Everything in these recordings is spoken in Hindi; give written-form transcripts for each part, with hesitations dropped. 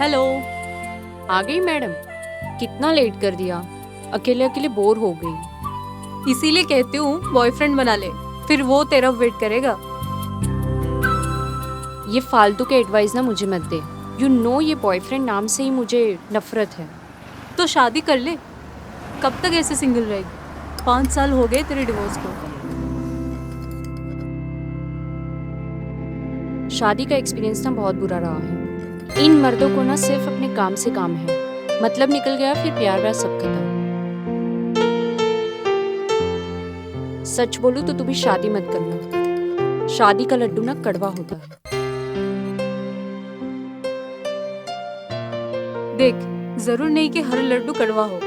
हेलो। आ गई मैडम? कितना लेट कर दिया, अकेले अकेले बोर हो गई। इसीलिए कहती हूँ बॉयफ्रेंड बना ले, फिर वो तेरा वेट करेगा। ये फालतू के एडवाइस ना मुझे मत दे। यू नो ये बॉयफ्रेंड नाम से ही मुझे नफरत है। तो शादी कर ले। कब तक ऐसे सिंगल रहेगी? 5 साल हो गए तेरे डिवोर्स को। शादी का एक्सपीरियंस ना बहुत बुरा रहा है। इन मर्दों को ना सिर्फ अपने काम से काम है, मतलब निकल गया फिर प्यार व्यार सब खत्म। सच बोलूं तो तू भी शादी मत करना। शादी का लड्डू ना कड़वा होता है। देख, जरूर नहीं कि हर लड्डू कड़वा हो।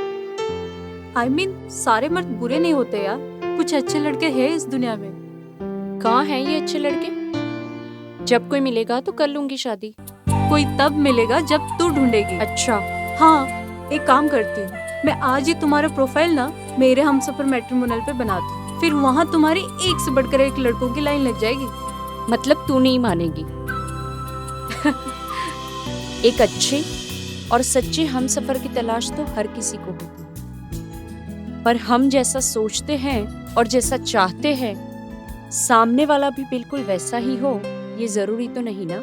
I mean, सारे मर्द बुरे नहीं होते यार। कुछ अच्छे लड़के हैं इस दुनिया में। कहाँ हैं ये अच्छे लड़के? जब कोई मिलेगा तो कर लूंगी शादी। कोई तब मिलेगा जब तू ढूंढेगी। अच्छा, हाँ, एक काम करती हूँ, मैं आज ही तुम्हारा प्रोफाइल ना मेरे हमसफर मैट्रिमोनियल पे बनाती हूँ। फिर वहाँ तुम्हारी एक से बढ़कर एक लड़कों की लाइन लग जाएगी। मतलब तू नहीं मानेगी? एक अच्छे और सच्चे हमसफर की तलाश तो हर किसी को होती है, पर हम जैसा सोचते हैं और जैसा चाहते हैं सामने वाला भी बिल्कुल वैसा ही हो, ये जरूरी तो नहीं ना।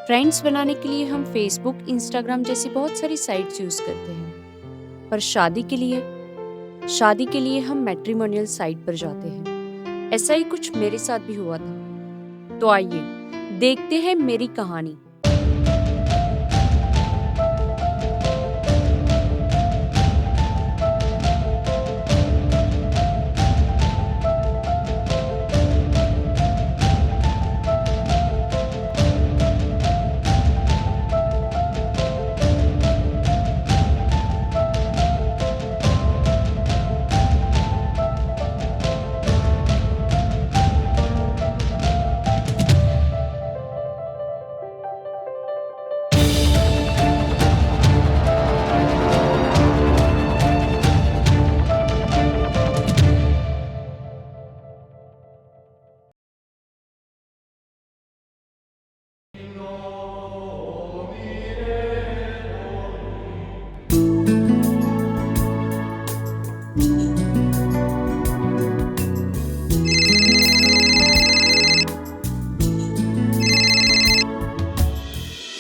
फ्रेंड्स बनाने के लिए हम फेसबुक, इंस्टाग्राम जैसी बहुत सारी साइट्स यूज करते हैं, पर शादी के लिए हम मैट्रिमोनियल साइट पर जाते हैं। ऐसा ही कुछ मेरे साथ भी हुआ था। तो आइए देखते हैं मेरी कहानी।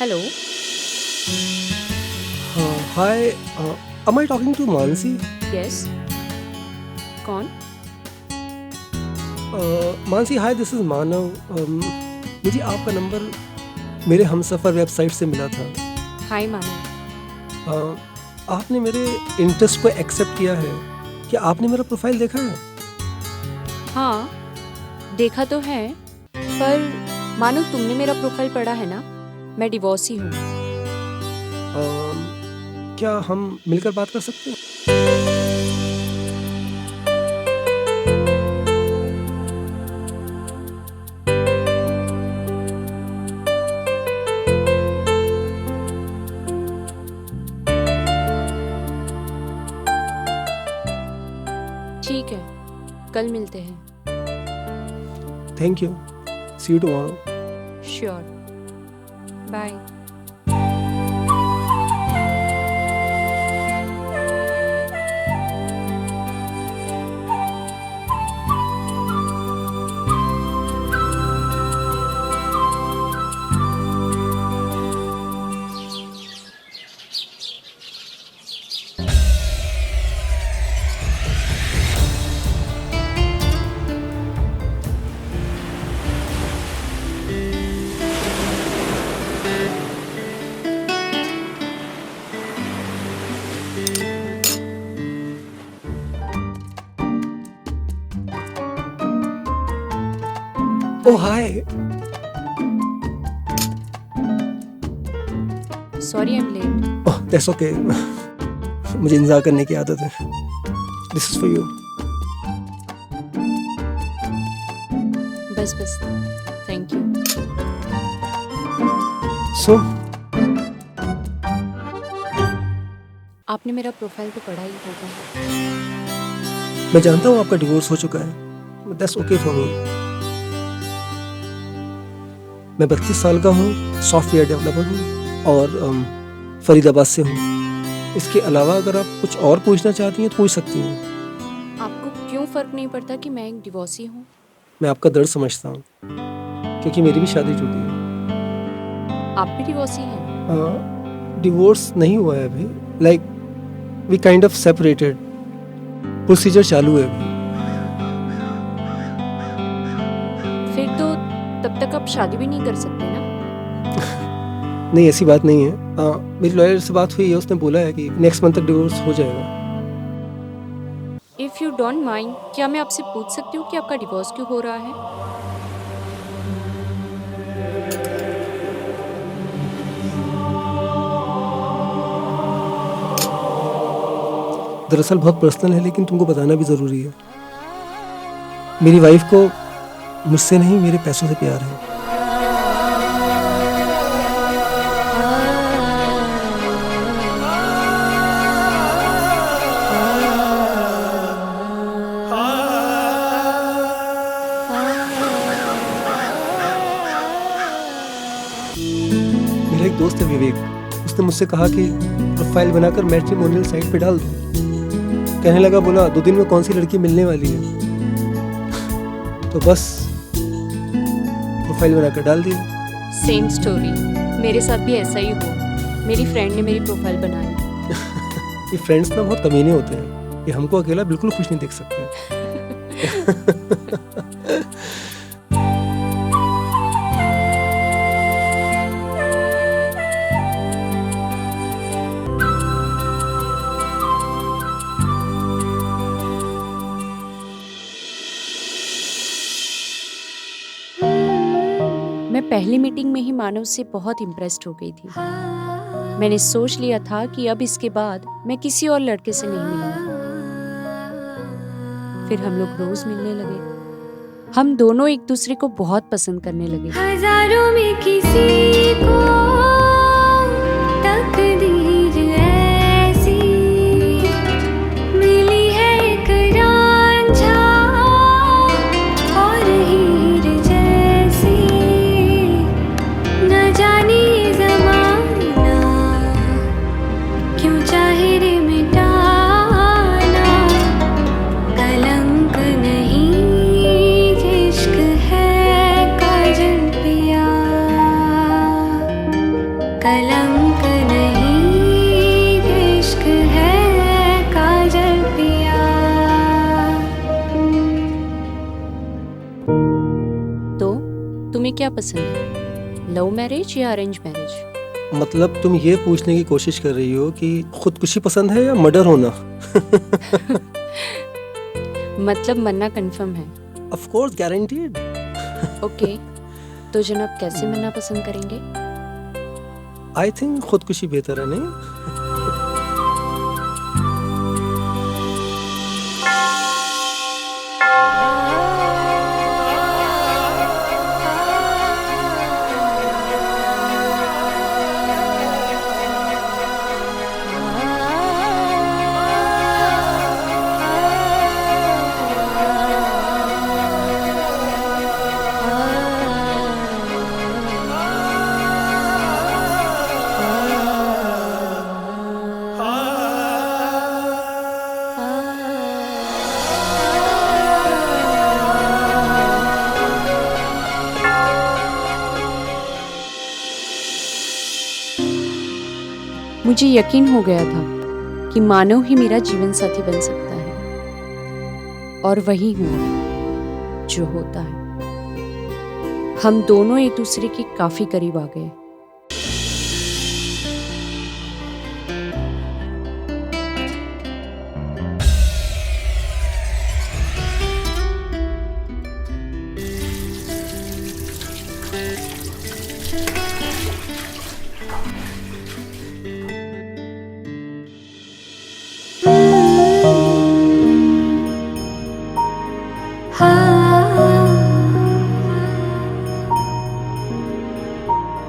Hello. Hi, am I talking to Mansi? Yes, कौन? मानसी, हाय, दिस इज मानव। मुझे आपका नंबर मेरे हमसफर वेबसाइट से मिला था। हाय मानो। आपने मेरे इंटरेस्ट को एक्सेप्ट किया है। क्या आपने मेरा प्रोफाइल देखा है? हाँ, देखा तो है, पर मानो तुमने मेरा प्रोफाइल पढ़ा है ना? मैं डिवोर्सी हूँ। क्या हम मिलकर बात कर सकते हैं? ठीक है, कल मिलते हैं। Thank you, see you tomorrow. Sure, bye. Oh hi. Sorry I am late. Oh that's okay. मुझे इंतजार करने की आदत है। This is for you. बस बस, थैंक यू। सो आपने मेरा प्रोफाइल तो पढ़ा ही होगा। मैं जानता हूँ आपका डिवोर्स हो चुका है। That's okay for me. मैं 32 साल का हूँ, सॉफ्टवेयर डेवलपर हूँ। और फरीदाबाद से हूँ। इसके अलावा अगर आप कुछ और पूछना चाहती हैं तो पूछ सकती हैं। आपको क्यों फर्क नहीं पड़ता कि मैं एक डिवोर्सी हूँ? मैं आपका दर्द समझता हूँ क्योंकि मेरी भी शादी टूटी है। आप भी डिवोर्सी हैं? डिवोर्स नहीं हुआ है अभी, like we kind of separated, procedure चालू है अभी। फिर तो तब तक आप शादी भी नहीं कर सकते ना? नहीं, ऐसी बात नहीं है। मेरी लॉयर से बात हुई है, उसने बोला है कि नेक्स्ट मंथ तक डिवोर्स हो जाएगा। इफ़ यू डोंट माइंड, क्या मैं आपसे पूछ सकती हूँ कि आपका डिवोर्स क्यों हो रहा है? दरअसल बहुत पर्सनल है, लेकिन तुमको बताना भी ज़रूरी है। मेरी वाइफ को मुझसे नहीं, मेरे पैसों से प्यार है। मेरा एक दोस्त है विवेक, उसने मुझसे कहा कि प्रोफाइल बनाकर मैट्रिमोनियल साइट पे डाल दो। कहने लगा, बोला 2 दिन में कौन सी लड़की मिलने वाली है। तो बस प्रोफाइल बनाकर डाल दी। सेम स्टोरी, मेरे साथ भी ऐसा ही हुआ। मेरी फ्रेंड ने मेरी प्रोफाइल बनाई। ये फ्रेंड्स ना बहुत कमीने होते हैं, ये हमको अकेला बिल्कुल खुश नहीं देख सकते। मैं पहली मीटिंग में ही मानव से बहुत इम्प्रेस्ड हो गई थी। मैंने सोच लिया था कि अब इसके बाद मैं किसी और लड़के से नहीं मिलूंगी। फिर हम लोग रोज मिलने लगे। हम दोनों एक दूसरे को बहुत पसंद करने लगे। हजारों में किसी को तकदीर ऐसी मिली है, एक रांझा और हीर जैसी। न जाने ज़माना क्यों चाहे रे मिटाना, कलंक नहीं इश्क है काजल पिया, कलंक नहीं इश्क है काजल पिया। तो तुम्हें क्या पसंद है, लव मैरिज या अरेंज मैरिज? मतलब तुम ये पूछने की कोशिश कर रही हो कि खुदकुशी पसंद है या मर्डर होना? मतलब मरना कंफर्म है? Of course, guaranteed. ओके, तो जनाब कैसे मरना पसंद करेंगे? आई थिंक खुदकुशी बेहतर है, नहीं? मुझे यकीन हो गया था कि मानव ही मेरा जीवन साथी बन सकता है, और वही हुआ जो होता है। हम दोनों एक दूसरे के काफी करीब आ गए।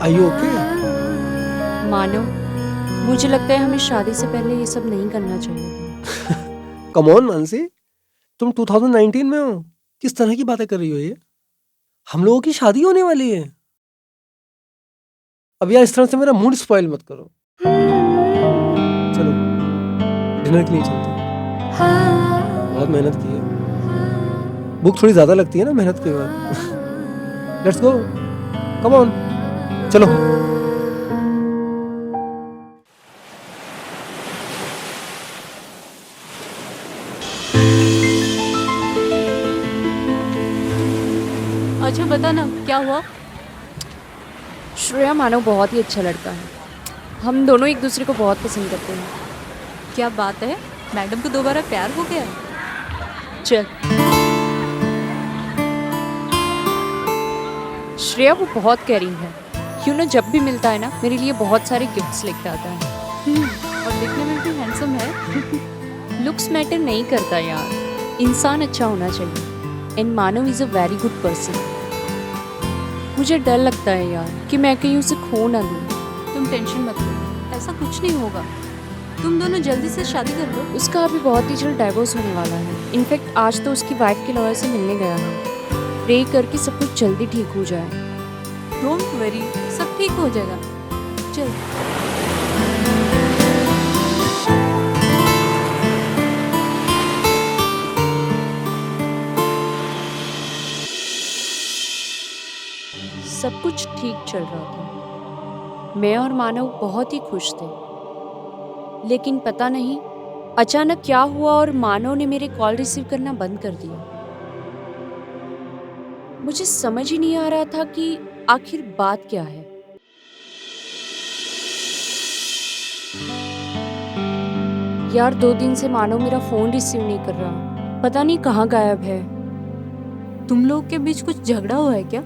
Are you okay? मानव, मुझे लगता है हमें शादी से पहले ये सब नहीं करना चाहिए था। कम ऑन मानसी, तुम 2019 में हो, किस तरह की बातें कर रही हो ये? हम लोगों की शादी होने वाली है। अब यार इस तरह से मेरा मूड स्पॉइल मत करो। चलो डिनर के लिए चलते हैं। बहुत मेहनत की है, भूख थोड़ी ज्यादा लगती है ना मेहनत के बाद। लेट्स गो, कम ऑन, चलो। अच्छा बता ना क्या हुआ? श्रेया मानव बहुत ही अच्छा लड़का है। हम दोनों एक दूसरे को बहुत पसंद करते हैं। क्या बात है, मैडम को दोबारा प्यार हो गया? चल। श्रेया वो बहुत केयरिंग है। क्यों ना जब भी मिलता है ना मेरे लिए बहुत सारे गिफ्ट्स लेके आता है। और दिखने में भी हैंडसम है। लुक्स मैटर नहीं करता यार, इंसान अच्छा होना चाहिए। And Manav is a very good person. मुझे डर लगता है यार कि मैं कहीं उसे खो ना दूँ। तुम टेंशन मत लो, ऐसा कुछ नहीं होगा। तुम दोनों जल्दी से शादी कर लो। उसका अभी बहुत ही जल्द डाइवोर्स होने वाला है। इनफैक्ट आज तो उसकी वाइफ के लॉयर से मिलने गया है। प्रे करके सब कुछ जल्दी ठीक हो जाए। डोंट वरी, सब ठीक हो जाएगा। चल। सब कुछ ठीक चल रहा था। मैं और मानव बहुत ही खुश थे। लेकिन पता नहीं अचानक क्या हुआ और मानव ने मेरे कॉल रिसीव करना बंद कर दिया। मुझे समझ ही नहीं आ रहा था कि आखिर बात क्या है। यार 2 दिन से मानव मेरा फोन रिसीव नहीं कर रहा। पता नहीं कहाँ गायब है। तुम लोग के बीच कुछ झगड़ा हुआ है क्या?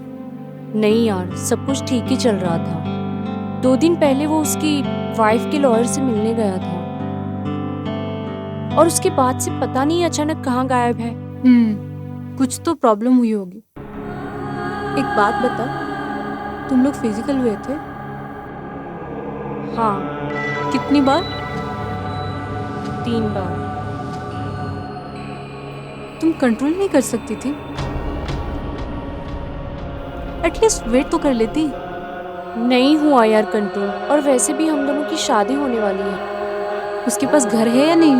नहीं यार, सब कुछ ठीक ही चल रहा था। 2 दिन पहले वो उसकी वाइफ के लॉयर से मिलने गया था और उसके बाद से पता नहीं अचानक कहाँ गायब है। कुछ तो प्रॉब्लम हुई होगी। एक बात बता, तुम लोग फिजिकल हुए थे? हाँ, कितनी बार? 3 बार। तुम कंट्रोल नहीं कर सकती थी? एटलीस्ट वेट तो कर लेती। नहीं हुआ यार कंट्रोल। और वैसे भी हम दोनों की शादी होने वाली है। उसके पास घर है या नहीं?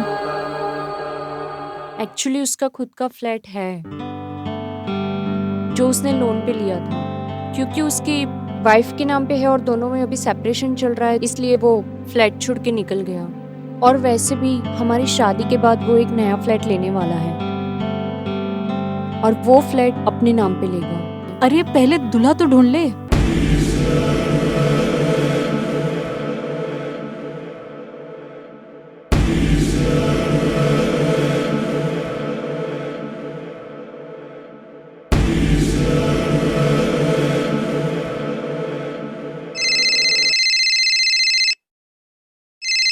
एक्चुअली उसका खुद का फ्लैट है जो उसने लोन पे लिया था, क्योंकि उसकी वाइफ के नाम पे है और दोनों में अभी सेपरेशन चल रहा है, इसलिए वो फ्लैट छोड़ के निकल गया। और वैसे भी हमारी शादी के बाद वो एक नया फ्लैट लेने वाला है और वो फ्लैट अपने नाम पे लेगा। अरे पहले दूल्हा तो ढूंढ ले।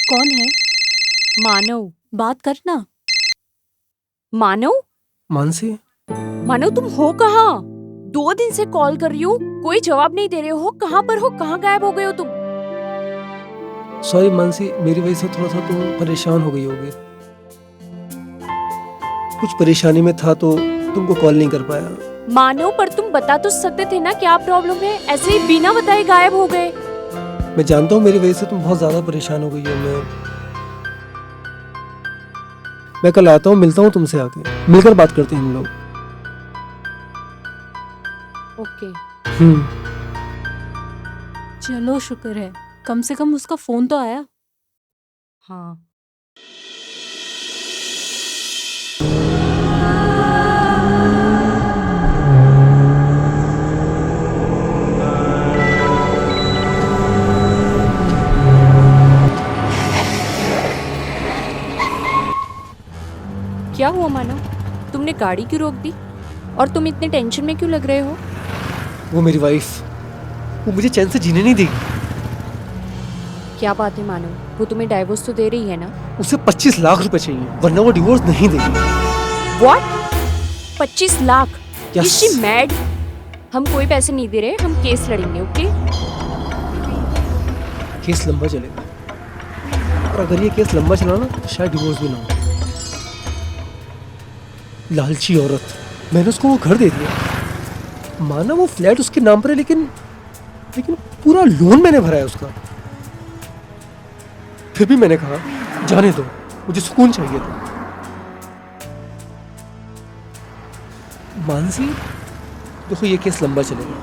कौन है? मानव। बात करना। मानव? मानसी, मानव तुम हो कहाँ? 2 दिन से कॉल कर रही हूँ, कोई जवाब नहीं दे रहे हो। कहाँ पर हो? कहाँ गायब हो गए हो तुम? सॉरी मानसी, मेरी वजह से थोड़ा सा तुम परेशान हो गई होगी। कुछ परेशानी में था तो तुमको कॉल नहीं कर पाया। मानव पर तुम बता तो सकते थे ना क्या प्रॉब्लम है। ऐसे ही बिना बताए गायब हो गए। मैं जानता हूँ मेरी वजह से तुम बहुत ज्यादा परेशान हो गई हो। मैं कल आता हूँ, मिलता हूँ तुमसे, आके मिलकर बात करते हैं हम लोग। ओके। चलो शुक्र है, कम से कम उसका फोन तो आया। हाँ। क्या हुआ मानव? तुमने गाड़ी क्यों रोक दी? और तुम इतने टेंशन में क्यों लग रहे हो? वो मेरी वाइफ, वो मुझे चैन से जीने नहीं देगी। क्या बात है मानव, वो तुम्हें डाइवोर्स तो दे रही है ना? उसे 25 लाख रुपए चाहिए, वरना वो डिवोर्स नहीं देगी। What? 25 lakh? Yes. Is she mad? हम कोई पैसे नहीं दे रहे, हम केस लड़ेंगे। ओके? केस लंबा चलेगा, और अगर ये केस लंबा चला ना तो शायद डिवोर्स भी ना हो। लालची औरत, मैंने उसको वो घर दे दिया। माना वो फ्लैट उसके नाम पर है, लेकिन पूरा लोन मैंने भरा है उसका। फिर भी मैंने कहा जाने दो, मुझे सुकून चाहिए था। मानसी, देखो ये केस लंबा चलेगा,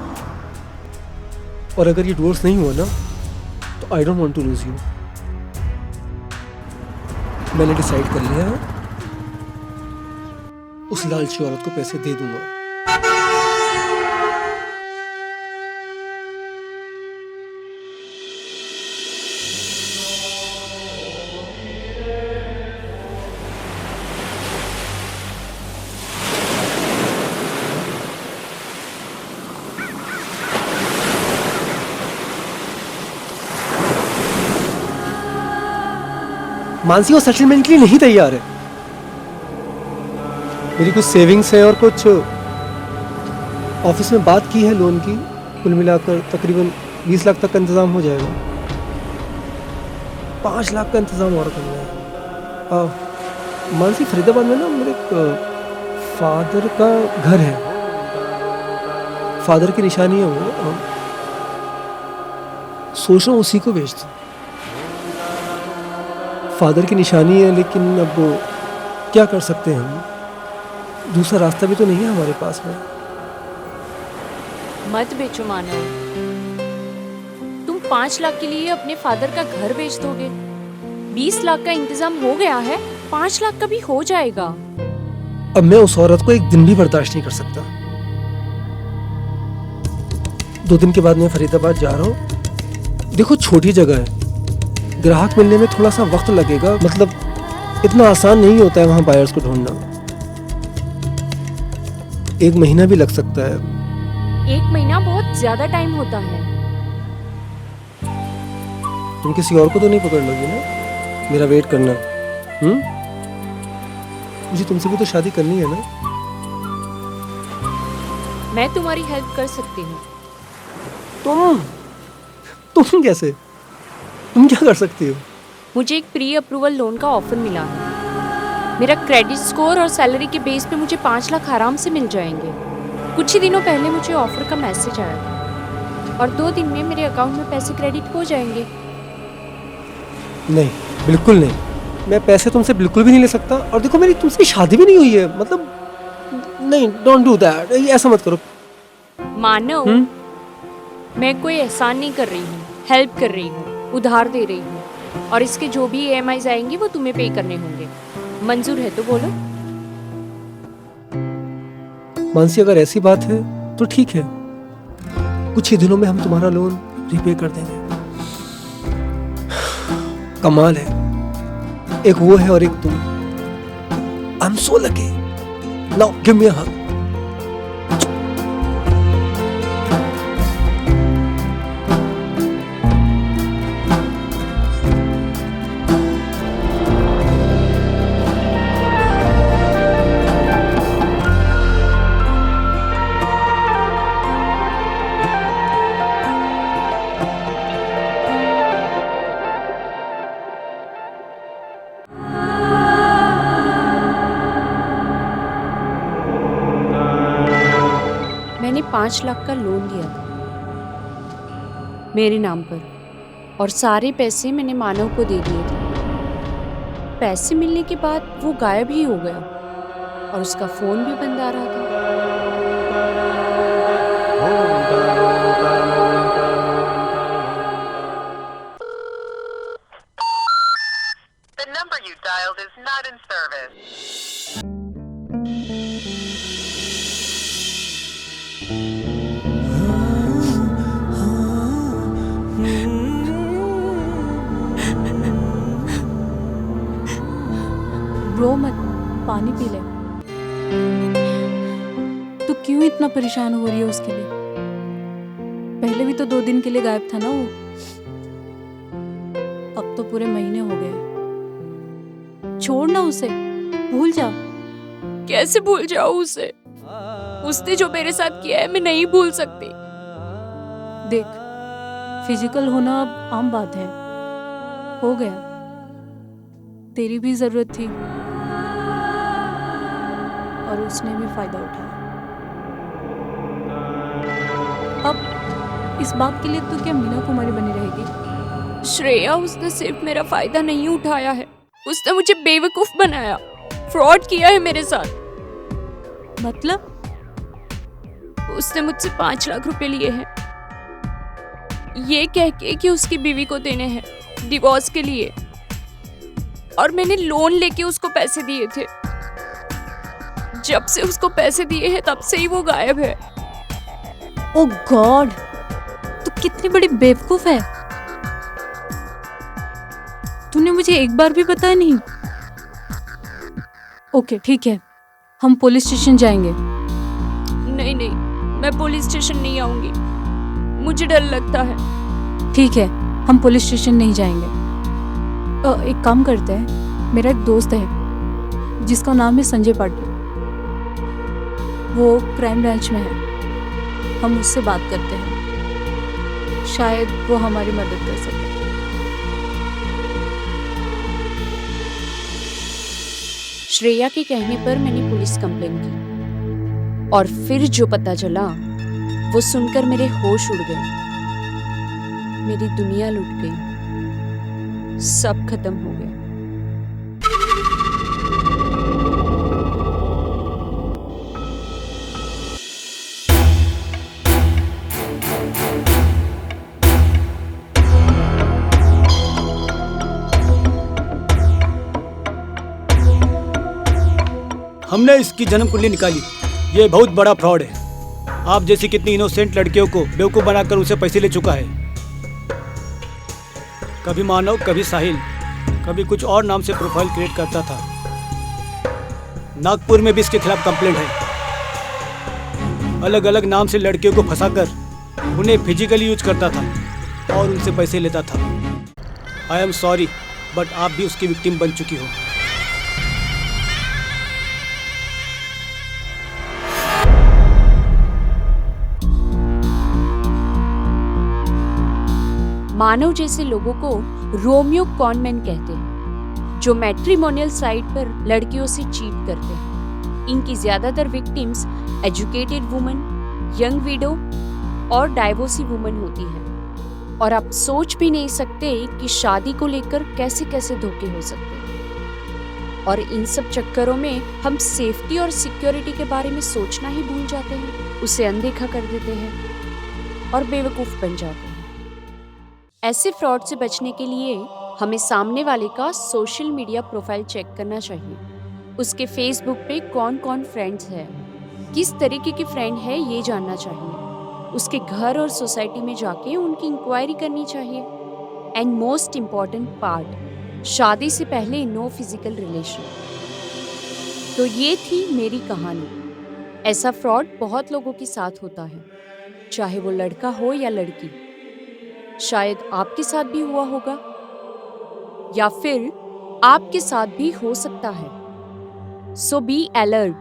और अगर ये डिवोर्स नहीं हुआ ना तो I don't want to lose you. मैंने डिसाइड कर लिया है, उस लालची औरत को पैसे दे दूंगा। मानसी वो सेटलमेंट के लिए नहीं तैयार है। मेरी कुछ सेविंग्स है और कुछ ऑफिस में बात की है लोन की, कुल मिलाकर तकरीबन 20 लाख तक का इंतजाम हो जाएगा। 5 लाख का इंतजाम और करना है। मानसी, फरीदाबाद में ना मेरे फादर का घर है, फादर की निशानी है वो। सोच रहा हूँ उसी को बेच दूँ। फादर की निशानी है, लेकिन अब क्या कर सकते हैं हम, दूसरा रास्ता भी तो नहीं है हमारे पास में। मत बेचो मानव, तुम 5 लाख के लिए अपने फादर का घर बेच दोगे? 20 लाख का इंतजाम हो गया है, 5 लाख का भी हो जाएगा। अब मैं उस औरत को एक दिन भी बर्दाश्त नहीं कर सकता। 2 दिन के बाद मैं फरीदाबाद जा रहा हूँ। देखो छोटी जगह है, ग्राहक मिलने में थोड़ा सा वक्त लगेगा, मतलब इतना आसान नहीं होता है वहां बायर्स को ढूंढना। 1 महीना भी लग सकता है। 1 महीना बहुत ज्यादा टाइम होता है। तुम किसी और को तो नहीं पकड़ लोगी ना मेरा वेट करना? मुझे तुमसे भी तो शादी करनी है ना। मैं तुम्हारी हेल्प कर सकती हूँ। तुम कैसे? तुम क्या कर सकती हो? मुझे एक प्री अप्रूवल लोन का ऑफर मिला है। मेरा क्रेडिट स्कोर और सैलरी के बेस पे मुझे 5 लाख आराम से मिल जाएंगे। कुछ ही दिनों पहले मुझे ऑफर का मैसेज आया था और 2 दिन में मेरे अकाउंट में पैसे क्रेडिट हो जाएंगे। नहीं, बिल्कुल नहीं। मैं पैसे तुमसे बिल्कुल भी नहीं ले सकता। और देखो मेरी तुमसे शादी भी नहीं हुई है, मतलब नहीं, डोंट डू दैट। ऐसा मत करो। मानो मैं कोई एहसान नहीं कर रही हूँ, हेल्प कर रही हूँ, उधार दे रही हूँ, और इसके जो भी EMIs आएंगे वो तुम्हें पे करने होंगे। मंजूर है तो बोलो। मानसी, अगर ऐसी बात है तो ठीक है, कुछ ही दिनों में हम तुम्हारा लोन रिपे कर देंगे। कमाल है, एक वो है और एक तुम। I am so lucky. Now give me a hug. मैंने 5 लाख का लोन लिया था मेरे नाम पर, और सारे पैसे मैंने मानव को दे दिए थे। पैसे मिलने के बाद वो गायब ही हो गया और उसका फोन भी बंद आ रहा था। The number you dialed is not in service. रो मत, पानी पी ले। तू क्यों इतना परेशान हो रही है उसके लिए? पहले भी तो 2 दिन के लिए गायब था ना वो। अब तो पूरे महीने हो गए। छोड़ ना उसे, भूल जा। कैसे भूल जाऊं उसे? उसने जो मेरे साथ किया है मैं नहीं भूल सकती। देख, फिजिकल होना अब आम बात है, हो गया। तेरी भी जरूरत थी और उसने भी फायदा उठाया। अब इस बात के लिए तू क्या मीना कुमारी बनी रहेगी? श्रेया, उसने सिर्फ मेरा फायदा नहीं उठाया है, उसने मुझे बेवकूफ बनाया, फ्रॉड किया है मेरे साथ। मतलब? उसने मुझसे 5 लाख रुपए लिए हैं, ये कह के कि उसकी बीवी को देने हैं डिवोर्स के लिए, और मैंने लोन लेके उसको पैसे दिए थे। जब से उसको पैसे दिए हैं तब से ही वो गायब है। ओ गॉड, तू कितनी बड़ी बेवकूफ है। तूने मुझे एक बार भी बताया नहीं। ओके ठीक है, हम पुलिस स्टेशन जाएंगे। नहीं नहीं, मैं पुलिस स्टेशन नहीं आऊंगी, मुझे डर लगता है। ठीक है, हम पुलिस स्टेशन नहीं जाएंगे। एक काम करते हैं, मेरा एक दोस्त है जिसका नाम है संजय पाटिल, वो क्राइम ब्रांच में है, हम उससे बात करते हैं, शायद वो हमारी मदद कर सके। श्रेया के कहने पर मैंने पुलिस कंप्लेन की, और फिर जो पता चला वो सुनकर मेरे होश उड़ गए, मेरी दुनिया लुट गई, सब खत्म हो गया। हमने इसकी जन्म कुंडली निकाली, ये बहुत बड़ा फ्रॉड है। आप जैसी कितनी इनोसेंट लड़कियों को बेवकूफ़ बनाकर उसे पैसे ले चुका है। कभी मानव, कभी साहिल, कभी कुछ और नाम से प्रोफाइल क्रिएट करता था। नागपुर में भी इसके खिलाफ कंप्लेंट है। अलग अलग नाम से लड़कियों को फंसाकर उन्हें फिजिकली यूज करता था और उनसे पैसे लेता था। आई एम सॉरी, बट आप भी उसकी विक्टिम बन चुकी हो। मानव जैसे लोगों को रोमियो कॉनमैन कहते हैं, जो मैट्रिमोनियल साइट पर लड़कियों से चीट करते हैं। इनकी ज्यादातर victims educated woman, young window और डाइवोर्सी वुमन होती है। और आप सोच भी नहीं सकते कि शादी को लेकर कैसे कैसे धोखे हो सकते हैं। और इन सब चक्करों में हम सेफ्टी और सिक्योरिटी के बारे में सोचना ही भूल जाते हैं, उसे अनदेखा कर देते हैं और बेवकूफ बन जाते हैं। ऐसे फ्रॉड से बचने के लिए हमें सामने वाले का सोशल मीडिया प्रोफाइल चेक करना चाहिए। उसके फेसबुक पे कौन कौन फ्रेंड्स हैं, किस तरीके के फ्रेंड है ये जानना चाहिए। उसके घर और सोसाइटी में जाके उनकी इंक्वायरी करनी चाहिए। एंड मोस्ट इम्पॉर्टेंट पार्ट, शादी से पहले नो फिजिकल रिलेशन। तो ये थी मेरी कहानी। ऐसा फ्रॉड बहुत लोगों के साथ होता है, चाहे वो लड़का हो या लड़की। शायद आपके साथ भी हुआ होगा, या फिर आपके साथ भी हो सकता है। सो बी अलर्ट।